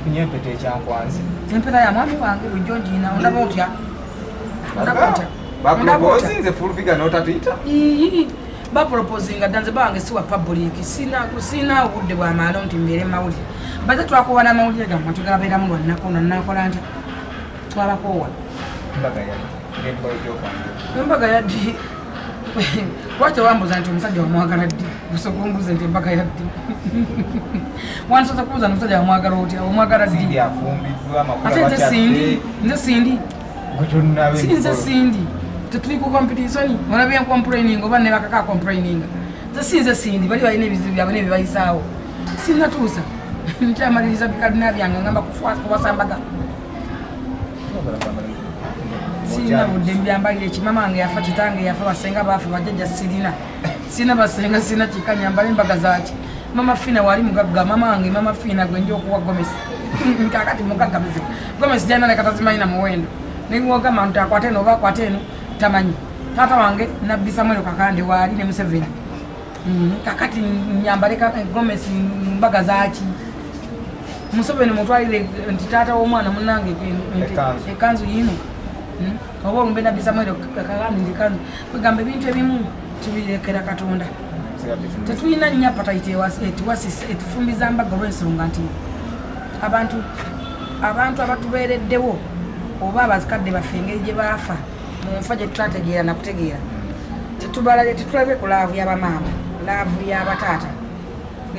afunye empeta ekyankwanzi. Empeta ya mwami wange bulijjo ngina ondaba otya. Bapropose nze full figure n'otatiita? Bapropose nga nze bange siwa public sina obudde bw'amaalo nti mbeere mawulire. Baze twakowana amawulire gammwe tugabeeramu lwannakona nakola ntya twabakoowa. Embaga yaddi lwaki wambuza nti omusajja wamwagala ddi busoka ombuze nti embaga yaddi wansoza kubuuza nomusajja wamwagala otya omwagala ddi ate nze sindi sinze sindi tetuli ku competition olabye complaining oba ne bakaka complaining nze sinze sindi bali balina ebizibu byabwe nebibayisaawo sinnatuusa nkyamaliriza bikadina byange ngamba kubasambaga sina budde mbyambalire ekimama wange yafa kitange yafa basenga baafa bajjajja sina basenga sina kikanya mbale embaga zaaki mama Fina wali mugagga mama wange mama Fina gwe nja okuwa Gomesi kakati mugagga bizibu Gomesi jana nekatazimanyina muwendo niwogamba nti akwate eno oba akwate eno tamanyi taata wange Nabbi Samuel Kakande wali ne Museveni kakati nyambale Gomesi mbaga zaaki Museveni mutwalire nti taata w'omwana munnange ekanzu yino oba olumbe Nabbi Samuel Kakande ndikanzu kugamba ebintu ebimu tubirekera Katonda tetulina nnyo appetite etufumbiza mbaga olw'ensonga nti abantu abatubeereddewo oba abazikadde baffe engeri gye baafa mu nfa gye tutategeera nakutegeera tetulabe ku laavu y'abamaama laavu y'abataata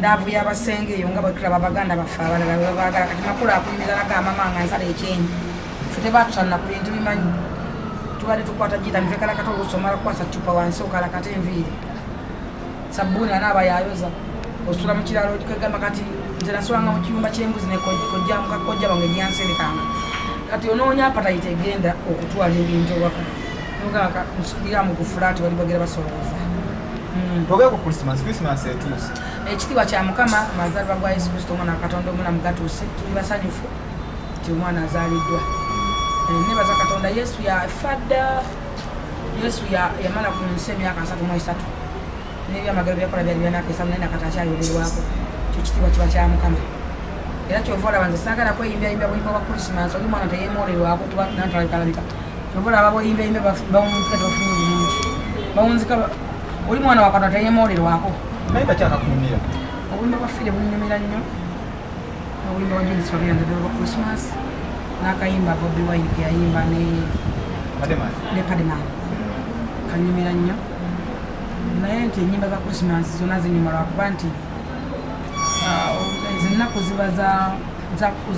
laavu y'abasenge eyo nga bwe tulaba baganda baffe abalala bebaagala kati makulu akuyimiriza nagamba manga nsala ekyenyi ffe tebaatusanna ku bintu bimanyi tubadde tukwata gita nifekalakata olusomala kukwasa cupa wansi okalakata enviiri sabbuuni anaaba yayoza osula mu kiralo kegamba kati nze nasulanga mu kiyumba ky'embuzi nekojja bange gyanserekanga kati onoonya appetite egenda okutwala ebintu ewaka nogaka nsubira mu kufulaati bali bagera basolooza togera ku Christmas etuuse ekitiibwa kya Mukama amazaalibwa gwa Yesu Kristo omwana wa Katonda omulamu gatuuse tuli basanyufu nti omwana azaaliddwa nebaza Katonda Yesu yafadda Yesu yamala ku nsi emyaka 33 n'ebyamagero byakola byali byanaka 3 naye nakati akyayoberwako ekyo kitiibwa kiba kya Mukama era kyova olaba nze saagala kweyimbyayimba buyimba bwa Christmas oli mwana teyeemwolerwako tuba nantalabikalabika kyova olaba boyimbyayimba bawunzika tebafunye bulungi bawunzika oli mwana wa Katonda teyeemwolerwako naye bakyakakunyumira obuyimba bwa Fire bunyumira nnyo obuyimba bwa James Fabian bwa Christmas n'akayimba Bobi Wine ke yayimba ne Pademan kanyumira nnyo naye nti ennyimba za Christmas zonna zinyuma lwakuba nti ennaku ziba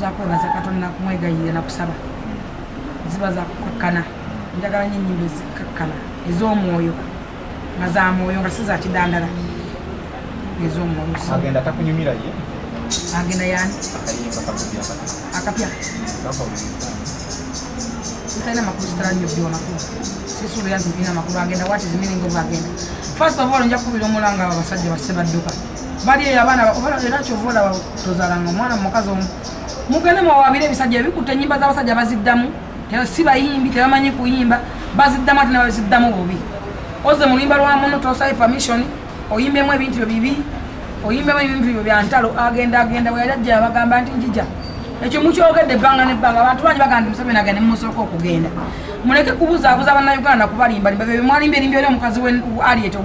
za kwebaza Katonda kumwegayirira nakusaba ziba za kukakkana njagala nnyo ennyimba ezikakkana ez'omwoyo nga za mwoyo nga si za kidandala ez'omwoyo agenda takunyumira ye agenda yani akapya ntalina makulu sitala nnyo bdiwa makulu sisuula yanzi mpina makulu agenda what is meaning of agenda first of all nja kubira omulanga abo abasajja basse badduka bali eyo abaana era kyova olaba tozaalanga omwana mukazi omu mugende mwawabire ebisajja ebikutte ennyimba z'abasajja baziddamu si bayimbi tebamanyi kuyimba baziddamu ate nebaziddamu bubi oze mu luyimba lwa muno tosabe permission oyimbemu ebintu byo bibi oyimbemu ebintu byo bya ntalo agenda bwe yali ajja bagamba nti njija ekyo mukyogedde ebbanga nebbanga abantu bangi bagamba nti Museveni agende mumusooka okugenda muleke kubuzaabuza bannayuganda kubalimbalimba byo mwalimba erimbi eri omukazi Aliet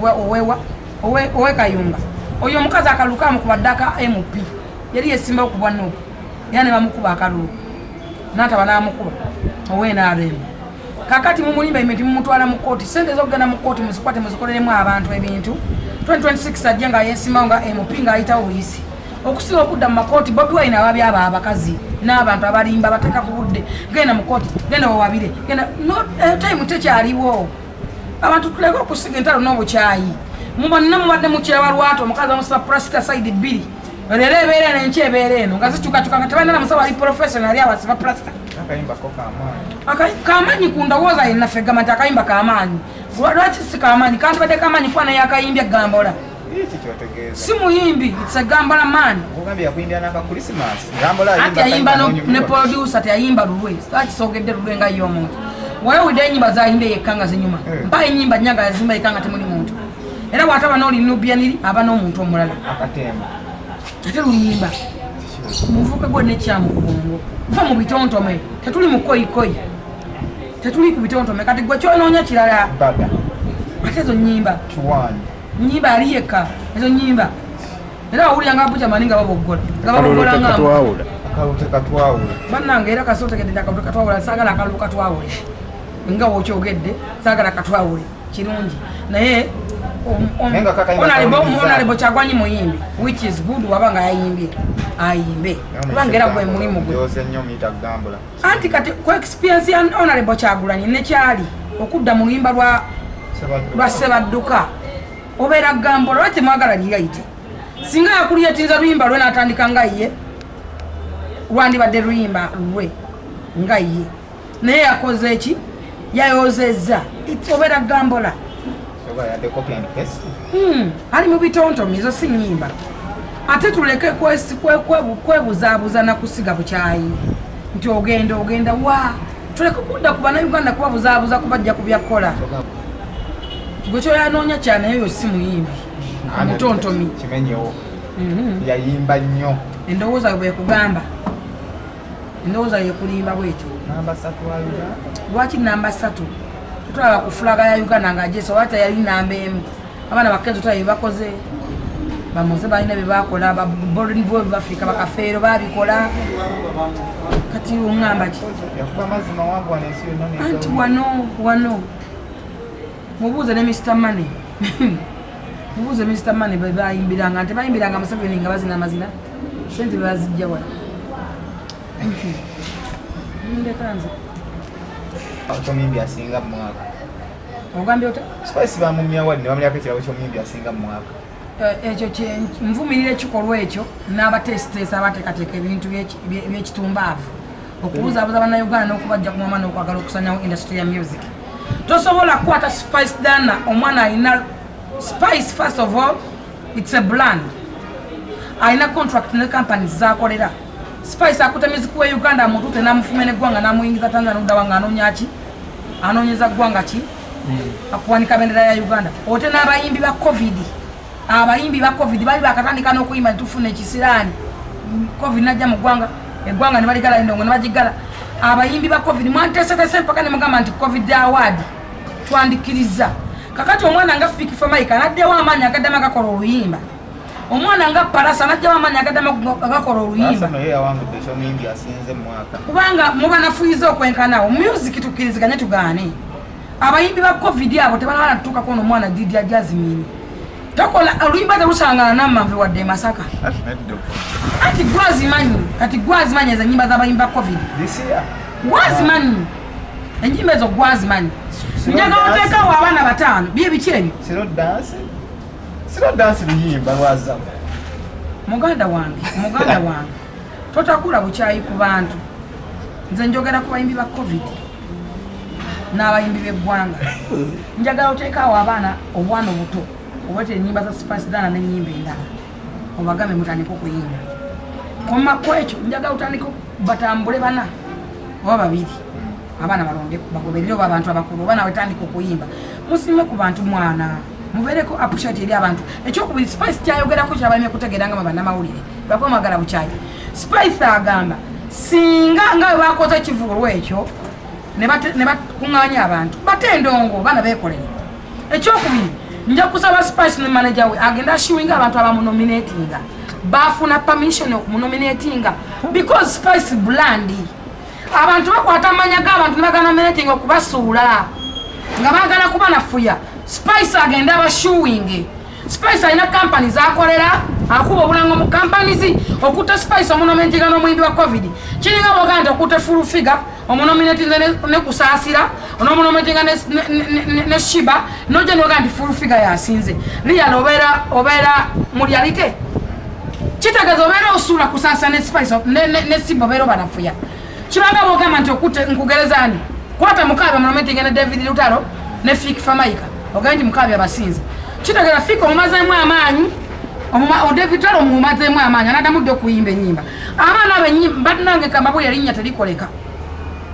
owe Kayunga oyo omukazi akaluka amukubaddaka MP yali yesimba okubwa Nuupu era ne bamukuba akalulu n'ataba n'amukuba ow'NRM kakati mumulimba imenti mumutwala mu kooti sente z'okugenda mu kooti muzikwate muzikoleremu abantu ebintu 2026 ajja nga yesimbawo nga MP ng'ayitawo buyisi okusiba okudda mu makooti Bobi Wine awabi abo abakazi n'abantu abalimba bateeka ku budde genda mu kooti genda wawabire genda time tekyaliwo abantu tuleke okusiga entalo n'obukyayi mubonna mubadde mukyaba lwatu omukazi amusiba plastica side 2 leero ebeera eno enkya ebeera eno nga zikyukakyuka nga tebalina na musawo ali professional ali abasiba plastica kamaanyi ku ndowooza yenna ffe gamba nti akayimba kamaanyi lwaki si kamaanyi kanti badde kamaanyi kuba naye akayimbya gambola si muyimbi it's a gambola man ati ayimba ne producer teyayimba lulwe sakisogedde lulwe nga yo omuntu wewudde enyimba zayimba yekka nga zinyuma mpa enyimba nnyanga yazimba yekka nga temuli muntu era bw'ataba n'oli Nubian aba n'omuntu omulala ate luyimba muvuka gwe ne kyamu kubongo va mu bitontome tetuli mu koyi tetuli ku bitontome kati gwe kyononya kirala Bada. ate ezo nnyimba Chwani. nnyimba aliyeka ezo nnyimba era wawulira nga buja maninga baboggola nga Akalute katwawula. bannange era kasootegedde akalute katwawula saagala akalulu katwawule nga wokyogedde saagala katwawule kirungi naye onalebo Kyagwanyi muyimbi which is good wabanga yayimbye ayimbe kubanga era gwe mulimu gwe anti kati ku experience ya onalebo Kyagulanyi nekyali okudda mu luyimba lwa Sebadduka obeera Gambola lwaki mwagala liyayite singa yakuliyatinza luyimba lwe n'atandika nga ye lwandibadde luyimba lwe nga ye naye yakoze eki yayozezza obeera Gambola ali mu bitontomi ezo si nnyimba ate tuleke kwebuzaabuza na kusiga bukyayi nti ogenda wa tuleke kudda ku bannayuganda kubabuzaabuza kubajja ku byakkola gwe kyoyanoonya kyanaye yo si muyimbi mutontomi kimenyewo yayimba nnyo endowooza bwekugamba endowooza yekulimba bwetyo lwaki namba 3 tulaba ku fulaga ya Uganda nga jeso wata yali namba 1 abaana bakenzo tulabe bakoze bamuze balina bebakola ba Boarding Voice of Africa bakafeero babikola kati ungamba ki yakuba mazima wangu wanensi yonna anti wano mubuuze ne Mr. Money mubuuze Mr. Money bayimbiranga nti bayimbiranga Museveni nga bazina amazina sente bazijja wala ndekanze Kyomimbi asinga mu mwaka. Ogambye ota? Spice bamumya wali ne bamulya ekirabo Kyomimbi asinga mu mwaka. Ekyo nvumirira ekikolwa ekyo n'abatesitesa abateekateeka ebintu by'ekitumbaavu okubuzaabuza bannayuganda n'okubajja ku mama n'okwagala okusanyawo industry ya music. Tosobola kukwata Spice Dana omwana alina Spice first of all it's a brand. Alina contract ne companies z'akolera. Spice akuta music wa Uganda muntu tenamufumene gwanga namuyingiza Tanzania udawanga anonyaki anonyeza gwanga ki akuwanika bendera ya Uganda ote n'abayimbi ba covid bali bakatandika n'okuyimba tufune ekisirani covid najja mu gwanga eggwanga ne baligala endongo ne bagigala abayimbi ba covid mwantesetse mpaka ne mugamba nti covid award twandikiriza kakati omwana nga Fiki Famaika naddewo amaanyi agaddama gakola oluyimba omwana nga Parasa najja wamanya agaddama gakola oluyimba kubanga muba nafuyiza okwenkanawo music tukkiriziganye tugaane abayimbi ba covid abo tebalabala tutuukako ono omwana Didia Jasmine tokola oluyimba telusangana nammanve wadde Masaka ati gwazimanyi ezo ennyimba z'abayimbi ba covid gwazimanyi ennyimba ezo gwazimanyi njagala oteekawo abaana 5 bye biki ebyo Siro dance luyimba lwaza. Muganda wange totakula bukyayi ku bantu nze njogera ku bayimbi ba covid n'abayimbi b'eggwanga njagala oteekawo abaana obwana obuto obwete ennyimba za Spice Dana n'ennyimba endala obagambe mutandika okuyimba koma kwekyo njagala otandika batambule 4 oba 2 abaana balonde bagoberere oba abantu abakulu oba nawe tandika okuyimba musime ku bantu mwana mubereko appreciate eri abantu ekyokubiri Spice kyayogerako kyabalime kutegeranga bannamawulire bakomagala bukyayi Spice agamba singa nga bakoze ekivuulwa ekyo ne bakuŋŋaanya abantu bate endongo baana beekolere ekyokubiri nja kusaba Spice ne manager we agenda ashiwinga abantu abamunominatinga bafuna permission okumunominatinga because Spice blandi abantu bakwata amanya g'abantu ne baganominatinga okubasuula nga baagala kuba nafuya Spice agenda abashuwinge Spice alina companies akolera akuba obulango mu companies okutta Spice omunominatinga n'omuyimbi wa covid kiringa bwoganda okutta full figure omunominatinga ne kusaasira onomunominatinga ne shiba noja noga nti full figure yasinze liya obeera mu reality kitegeeza obeera osuula kusaasa ne Spice ne siba obeera banafuya kibanga bwogamba nti okutte nkugerezani kwata mukaabi omunominatinga ne David Lutalo ne Fiki Famaika ogandi mukaabi abasinze kitegeeza Fiki omumazeemu amaanyi David Lutalo omumazeemu amaanyi anadamudde okuyimba ennyimba abaana abenyimba nange kambabu yalinnya terikoleka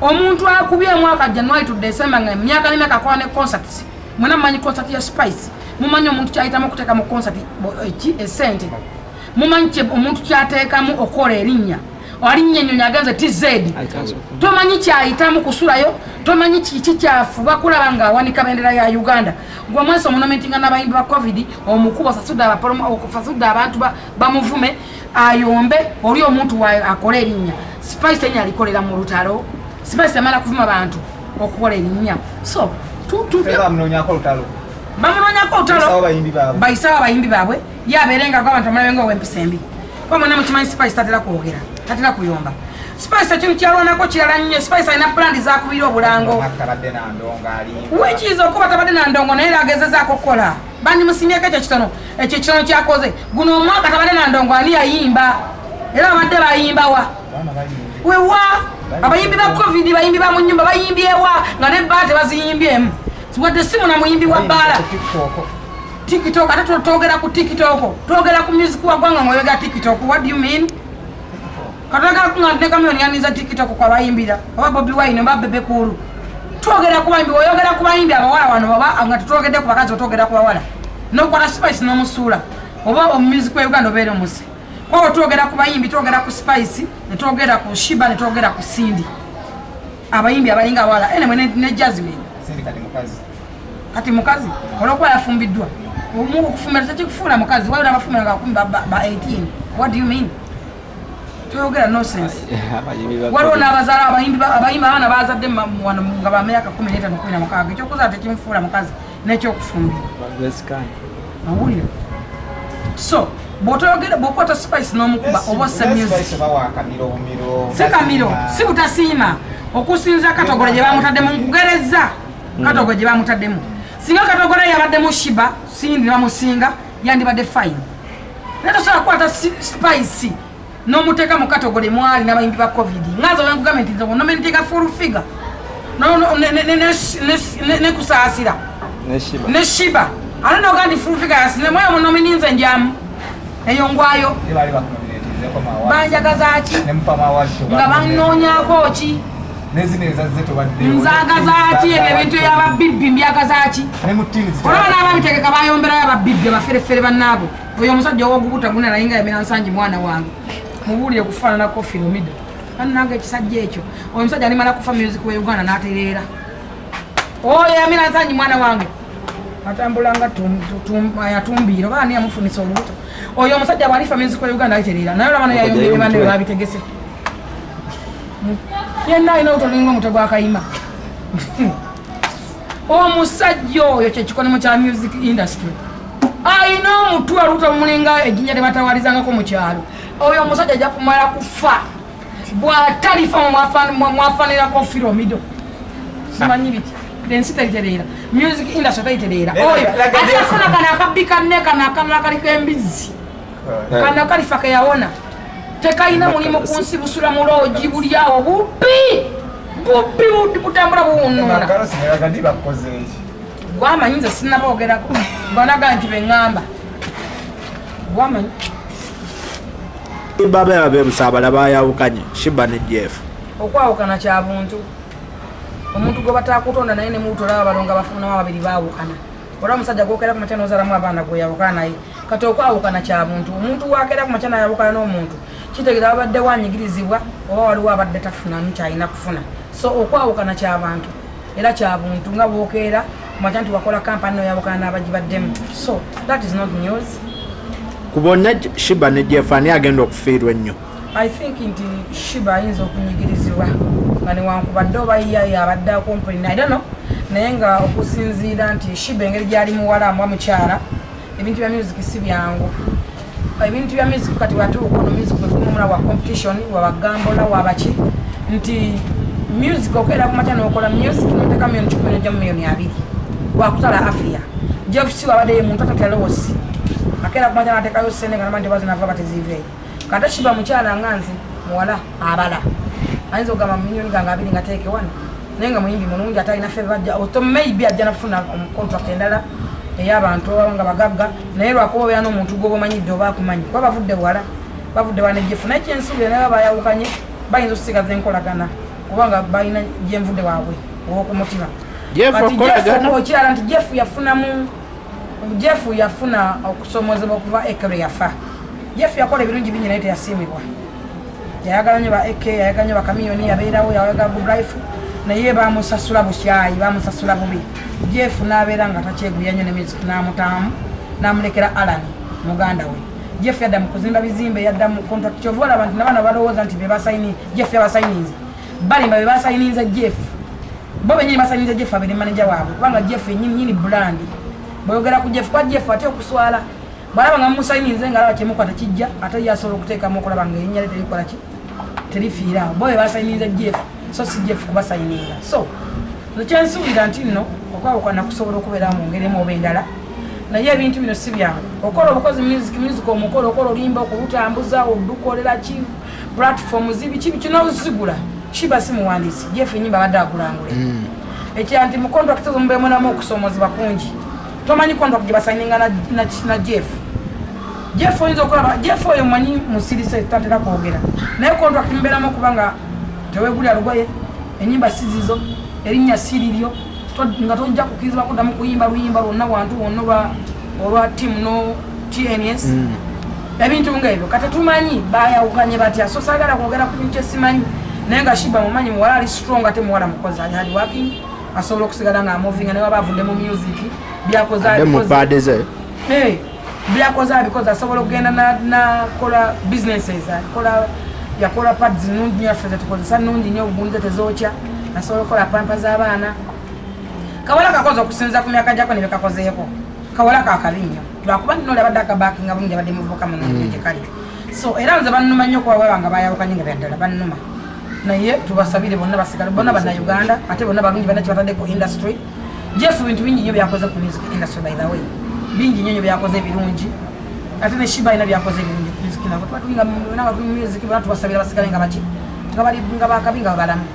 omuntu akubye mwaka January to December nga myaka n'emyaka akola ne concerts mwena mumanyi concert ya Spice mumanyi omuntu kyayitamu okuteeka mu concert esente mumanyi omuntu kyateekamu okola erinnya walinnya ennyonyi agenze TZ tomanyi kyayitamu kusulayo tomanyi kiki kyafu bakulaba nga awanika bendera ya Uganda gwe mwese omunomentinga n'abayimbi ba covid omukuba fasudde abantu bamuvume ayombe oli omuntu akola erinnya Spice enya alikolera mu lutalo Spice amala kuvuma abantu okukola erinnya so bamunonyako lutalo bayisawo abayimbi baabwe yabeerenga abantu amalabenga ow'empisa embi kwa mwena mukimanyi Spice tatera kwogera tatera kuyomba Spice ekintu kyalwanako kirala nnyo Spice alina plandi zakubira obulango wekiiza okuba tabadde na ndongo naye agezezaako okukola bandi musimyeko ekyo kitono kyakoze guno omwaka tabadde na ndongo ani yayimba era abadde bayimbawa wewa abayimbi ba covid bayimbi ba mu nnyumba bayimbyewa nga nebbaa tebaziyimbyemu wadde simu na muyimbi wa bbaala TikTok ate twogera ku TikTok twogera ku music wa gwanga ngoyega TikTok what do you mean kataka kunga kamyoni yaniza TikTok kwa bayimbira aba Bobby Wine mba bebe kulu twogera ku bayimbi oyogera ku bayimbi abawala wano baba nga twogedde ku bakazi twogera ku bawala no kwa Spice no musula oba music wa Uganda obere musi kwa twogera ku bayimbi twogera ku Spice ne twogera ku Shiba ne twogera ku Cindy abayimbi abalinga abawala ene mwene ne Jasmine Cindy kati mukazi olokwa yafumbiddwa omuntu okufumira tekikufuula mukazi wali abafumira nga 18 what do you mean tuyogera nonsense waliwo n'abazaala abayimbi abaana bazadde nga bamyaka 15-16 ekyokuzaala tekimufuula mukazi n'ekyokufumbira awulira so bw'okwata Spice n'omukuba oba osse music si kamiro si butasiima okusinza Katogole gye bamutaddemu nkugereza Katogole gye bamutaddemu singa Katogole yabaddemu Shiba Cindy bamusinga yandibadde fine naye tosobola kukwata Spice n'omuteeka mu Katogole mwali n'abayimbi ba covid ngazo wenkugamba nti nze nomentinga full figure ne kusaasira ne Shiba ate noga nti full figure yasine mweyo munomininze njamu eyo ngwayo banjagazaaki nga banoonyaako ki nzagazaaki ebyo ebintu ebyababibbi mbyagazaaki olaba n'ababitegeka bayomberayo ababibbi abaferefere bannaabo oyo omusajja owogubuta guna nayinga yamera nsangi mwana wange mubuulire kufaananako Philomida annanga ekisajja ekyo oyo omusajja alimala kufa music wa Uganda n'atereera oyo yamera nsangi mwana wange atambulanga yatumbiira oba ani yamufunisa olubuto oyo omusajja bwalifa music wa Uganda ayitereera naye olaba nayayombere banne babitegese yenna alina otolinga omutwe gw'akayima omusajja oyo kyekikolemu kya music industry alina omutwe olubuto mumulinga ejjinja tebatawalizangako mu kyalo oyo omusajja ajja kumala kufa bw'atalifa mwafanirako Philomida simanyi biti ensi teritereera music industry teritereera oyo ate yafuna kano akabbi kanne kano akalala kaliko embizzi kano kalifa keyawona tekayina mulimu ku nsi busula mu loogi buli awo bubbi butambula buwunnuna gwamanyi nze sinnaboogerako banaga nti beŋŋamba gwamanyi baba bebusaabala bayawukanye Shiba ne Jeff okwawukana kya buntu omuntu gwe batakutonda naye ne muntu olaba balonga bafunamu ababiri baawukana olaba omusajja gwokera ku makya n'ozaalamu abaana gwe yawukana naye kati okwawukana kya buntu omuntu wakera ku makya nayawukana n'omuntu kitegeera abadde wanyigirizibwa oba waliwo abadde tafunamu kyalina kufuna so okwawukana kya bantu era kya buntu nga bwokeera ku makya nti wakola kampani noyawukana n'abagibaddemu so that is not news kubonna Shiba ne Jeff ani agenda okufiirwa ennyo I think nti Shiba ayinza okunyigirizibwa nga newankubadde oba yabadde akompany I don't know naye nga okusinziira nti Shiba engeri gyali muwala amwa mukyala ebintu bya music si byangu ebintu bya music kati watuuka ono music bwetumumula wa competition wabagambola wabaki nti music okwera kumakya nokola music noteka milioni 10 nojja mu milioni 2 wakutala afia Jeff si wabadde ye muntu atateloosi akera kumakya natekayo sene nga nabandi bazinava bateziveeyo kata Shiba mukyala nganzi muwala abala ayinza okugamba milioni gange 2 nga teeke wano naye nga muyimbi mulungi atalina fevajja oto maybe ajja nafuna contract endala ey'abantu nga bagagga naye lwakuba obeera n'omuntu gwoba omanyidde oba akumanyi kuba bavudde wala bavudde wana Jeff naye kyensuubira naye bayawukanye bayinza okusigaza enkolagana kubanga balina gyenvudde waabwe ow'okumutima okirala nti Jeff yafuna okusomozebwa okuva ekero yafa Jeff yakola ebirungi bingi naye teyasimibwa. Yayagala nnyo ba AK, yayagala nnyo ba Kamiyoni, yabeerawo, yayagala Good Life, naye bamusasula bukyayi, bamusasula bubi. Jeff n'abeera nga takyeguya nnyo ne music n'amutaamu, n'amulekera Alan, muganda we. Jeff yadda mu kuzimba bizimbe, yadda mu contract. Kyova olaba nti n'abaana balowooza nti be basayini, Jeff yabasayininze. Balimba be basayiniza Jeff. Bo bennyini basayiniza Jeff abeere manager waabwe, kubanga Jeff yennyini brand. Boyogera ku Jeff, kwa Jeff ate okuswala. Balaba nga musayinize nga alaba kyemukwata kijja, ate yasobola okuteekamu okulaba nga erinnya lye terikola ki? Terifiira. Bo be basayiniza Jeff, so si Jeff kubasayininga. So, ekyensuubira nti nno okwawukana kusobola okubeera mu ngeri emu oba endala. Naye ebintu bino si byangu. Okola obukozi music omukolo, okola olimba, okulutambuza, odukolera ki, platform zibiki n'ozigula. Shiba si muwandiisi. Jeff ennyimba abadde agulangule. Ekyanti mu contract z'omubeemunamu okusoomozebwa kungi. Tomanyi contract gye basayininga na Jeff. Jeff oyinza okulaba, Jeff oyo mmanyi musirise tatera kwogera. Naye contract mubeeramu okubanga teweegulya lugoye, ennyimba si zizo, erinnya si liryo, nga tojja kukirizibwa kuddamu kuyimba luyimba lwonna wantu wonna olwa team no TNS. Ebintu ng'ebyo kati tumanyi baayawukanye batya, so saagala kwogera ku bintu esimanyi. Naye nga Shiba mumanyi muwala ali strong ate muwala mukozi ali hard working, asobola okusigala nga amovinga naye waba avudde mu music byakoze byakoze abikoze asobola okugenda nakola businesses, yakola pads nungi nnyo yaffe zetukozesa nungi nnyo obugundize tezookya, asobola okukola pampa z'abaana. Kawala kakoze okusinza ku myaka gyako ne bekakozeeko. Kawala kaakabi nnyo lwakuba nno olabadde akabakinga bulungi abadde muvubuka munonyo gye kali. So era nze bannuma nnyo kuba nga baayawukanye nga byaddala bannuma. Naye tubasabire bonna basigale bonna bannayuganda ate bonna balungi bana kibatadde ku industry. Jeff bintu bingi nnyo byakoze ku music industry by the way. Bingi nnyo byakoze ebirungi. Ate ne Shiba ina byakoze ebirungi ku music nabo. Tuba tulinga music bana tubasabira basigale nga baki. Nga bali nga bakabi nga balamu.